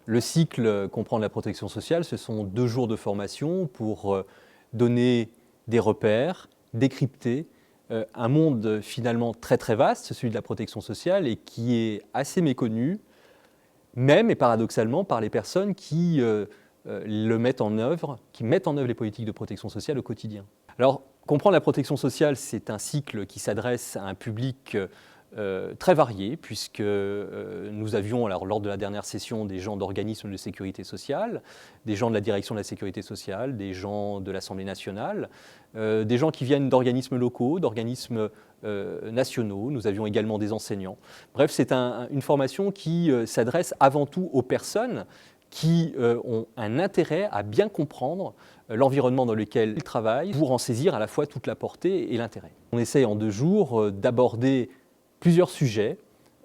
Le cycle Comprendre la protection sociale, ce sont 2 jours de formation pour donner des repères, décrypter un monde finalement très très vaste, celui de la protection sociale, et qui est assez méconnu, même et paradoxalement par les personnes qui le mettent en œuvre, qui mettent en œuvre les politiques de protection sociale au quotidien. Alors, comprendre la protection sociale, c'est un cycle qui s'adresse à un public très varié, puisque nous avions, alors, lors de la dernière session, des gens d'organismes de sécurité sociale, des gens de la direction de la sécurité sociale, des gens de l'Assemblée nationale, des gens qui viennent d'organismes locaux, d'organismes nationaux. Nous avions également des enseignants. Bref, c'est une formation qui s'adresse avant tout aux personnes qui ont un intérêt à bien comprendre l'environnement dans lequel ils travaillent pour en saisir à la fois toute la portée et l'intérêt. On essaye en 2 jours d'aborder plusieurs sujets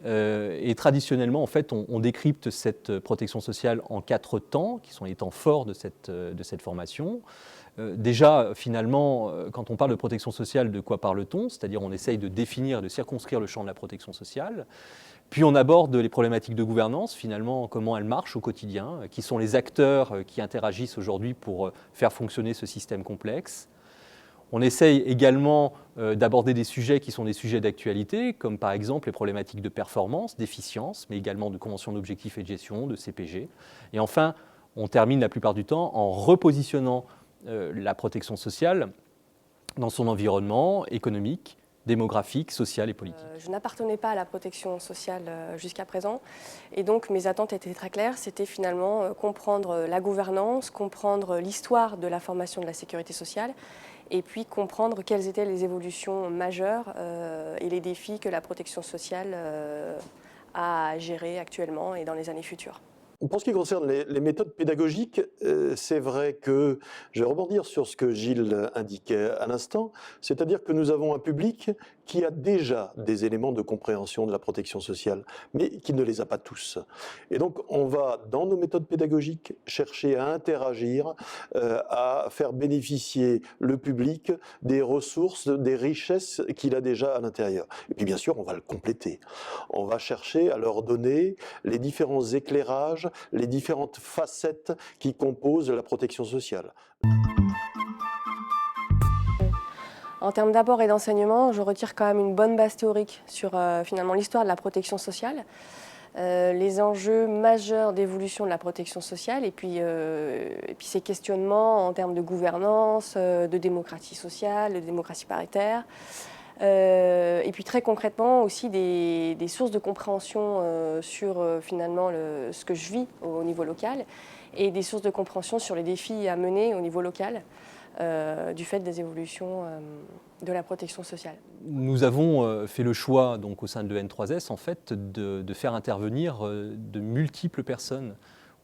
et traditionnellement, en fait, on décrypte cette protection sociale en 4 temps, qui sont les temps forts de cette formation. Déjà, finalement, quand on parle de protection sociale, de quoi parle-t-on? C'est-à-dire on essaye de définir, de circonscrire le champ de la protection sociale. Puis on aborde les problématiques de gouvernance, finalement, comment elles marchent au quotidien, qui sont les acteurs qui interagissent aujourd'hui pour faire fonctionner ce système complexe. On essaye également d'aborder des sujets qui sont des sujets d'actualité, comme par exemple les problématiques de performance, d'efficience, mais également de convention d'objectifs et de gestion, de CPG. Et enfin, on termine la plupart du temps en repositionnant la protection sociale dans son environnement économique, démographique, social et politique. Je n'appartenais pas à la protection sociale jusqu'à présent et donc mes attentes étaient très claires, c'était finalement comprendre la gouvernance, comprendre l'histoire de la formation de la sécurité sociale et puis comprendre quelles étaient les évolutions majeures et les défis que la protection sociale a à gérer actuellement et dans les années futures. Pour ce qui concerne les méthodes pédagogiques, c'est vrai que, je vais rebondir sur ce que Gilles indiquait à l'instant, c'est-à-dire que nous avons un public qui a déjà des éléments de compréhension de la protection sociale, mais qui ne les a pas tous. Et donc on va, dans nos méthodes pédagogiques, chercher à interagir, à faire bénéficier le public des ressources, des richesses qu'il a déjà à l'intérieur. Et puis bien sûr, on va le compléter. On va chercher à leur donner les différents éclairages, les différentes facettes qui composent la protection sociale. En termes d'apport et d'enseignement, je retire quand même une bonne base théorique sur finalement l'histoire de la protection sociale, les enjeux majeurs d'évolution de la protection sociale et puis ces questionnements en termes de gouvernance, de démocratie sociale, de démocratie paritaire. Et puis très concrètement aussi des sources de compréhension sur finalement ce que je vis au niveau local et des sources de compréhension sur les défis à mener au niveau local du fait des évolutions de la protection sociale. Nous avons fait le choix donc, au sein de l'EN3S en fait, de faire intervenir de multiples personnes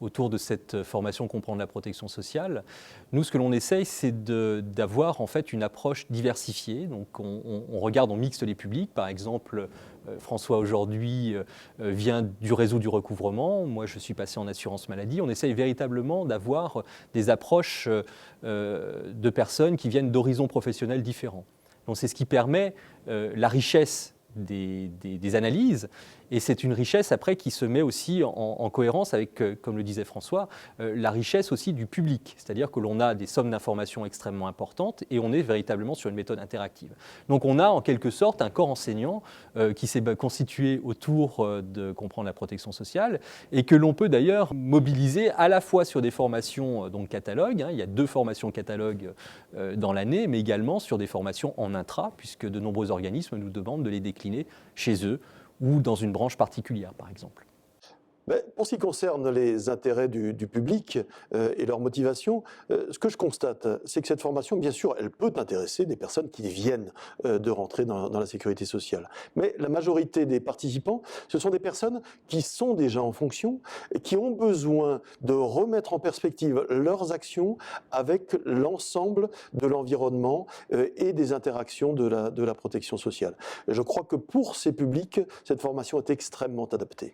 autour de cette formation Comprendre la protection sociale. Nous, ce que l'on essaye, c'est d'avoir en fait une approche diversifiée. Donc, on regarde, on mixte les publics. Par exemple, François aujourd'hui vient du réseau du recouvrement. Moi, je suis passé en assurance maladie. On essaye véritablement d'avoir des approches de personnes qui viennent d'horizons professionnels différents. Donc, c'est ce qui permet la richesse des analyses, et c'est une richesse après qui se met aussi en cohérence avec, comme le disait François, la richesse aussi du public, c'est-à-dire que l'on a des sommes d'informations extrêmement importantes et on est véritablement sur une méthode interactive. Donc on a en quelque sorte un corps enseignant qui s'est constitué autour de comprendre la protection sociale et que l'on peut d'ailleurs mobiliser à la fois sur des formations donc catalogues, il y a 2 formations catalogues dans l'année, mais également sur des formations en intra, puisque de nombreux organismes nous demandent de les décliner chez eux ou dans une branche particulière, par exemple. Pour ce qui concerne les intérêts du public et leur motivation, ce que je constate, c'est que cette formation, bien sûr, elle peut intéresser des personnes qui viennent de rentrer dans la sécurité sociale. Mais la majorité des participants, ce sont des personnes qui sont déjà en fonction et qui ont besoin de remettre en perspective leurs actions avec l'ensemble de l'environnement et des interactions de la protection sociale. Je crois que pour ces publics, cette formation est extrêmement adaptée.